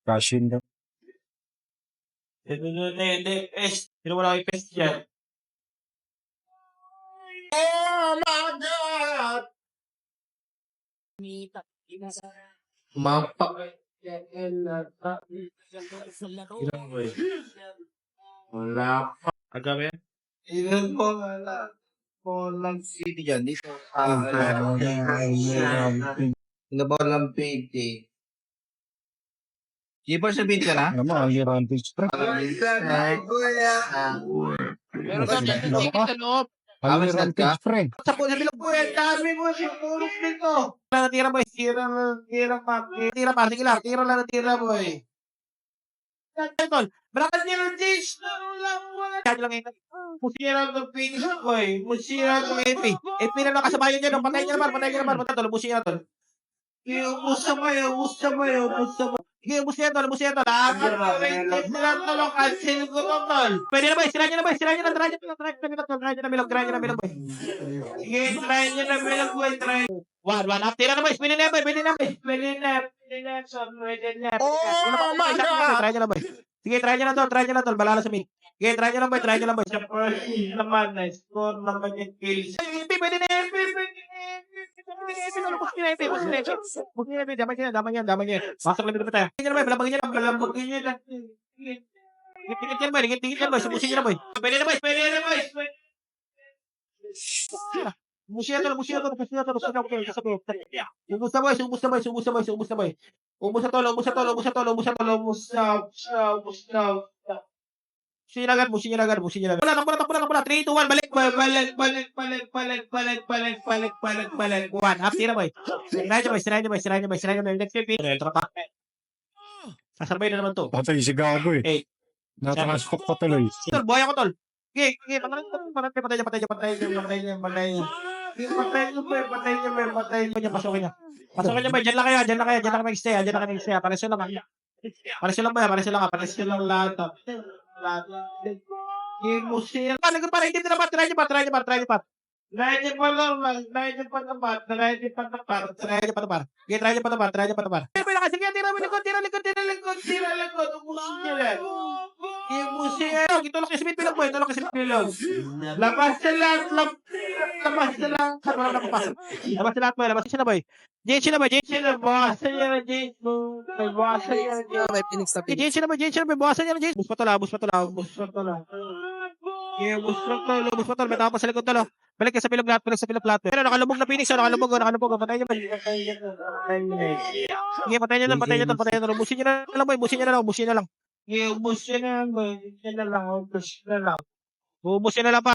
Cashin daw. Hindi, pest. Sino wala kayo pest dyan? Oh my God! Mapa. Wala pa. Agam yan? Ilan po wala. Po lang city dyan. Dito. Nabalang PT. Jeepers sabihin ka na? Alam mo, ang rampage pre. Ay, kuya. Meron ka dyan sa loob. Ang Awas na rampage pre. Sa po, sabi lang po yan, dami mo siya, pulong dito. Wala natira boy, tira pa, sige lang, tira lang natira boy. Tol, barakan niya ng Jace, kaya lang ito. Musira ng finish boy, musira ng AP. AP na lang kasabayan niya, patay niya naman, tol, busin niya tol. Ubus mo. Sige, ubus niya tol. Cancel ko to tol. Pwede na boy, sira niya na, try niya na milog boy. Sige, try niya na milog boy, try. One up, tira na boy, spin na boy. Oh my God! Try niya na boy. Sige, try niya na tol, balala sa mid. Sige, try niya na boy. Sa first naman, score naman yung kills. Ay, hindi, pwede na yan. Damay niya. Masok lang dito tayo. Balambagin niya lang. Tingit yan boy. Subusin niya na boy. Pwede na boy. Ubus na busin niya na agad. Wala, takbo na. 3, 2, 1, balik. One, half tira boy. Sirain niya boy. Next pick. Sasarbay na naman to. Patay si Gago eh. Eh, Natransport pa tuloy. tol, buhay ako tol. Sige, patay niya, pasukin niya. Pasukin niya boy, dyan lang kayo mag-stay. Pareso lang lahat. Imusin. Paano para hindi na try niyo pa. Try niyo pa par. Okay, try niyo pa. Sige, tira likod. Ubusin niyo lang. Imusin. Itulak yung smith bilog boy. Labas na lang. Labas na lahat boy. Labas na boy. Jace na boy. Bawasan niya na Jace. Bawasan niya na Jace. May Phoenix na Jace na boy. Bawasan niya na Jace. Bus pa to lang. Bus pa to. May tao pa sa likod to. Balik ka sa pilog lahat. Pero nakalubog na Phoenix. Nakalubog. Patay niya ba? Sige, patay niya lang. Busin niya na lang boy. Busin niya na lang. Ubus na lang pa.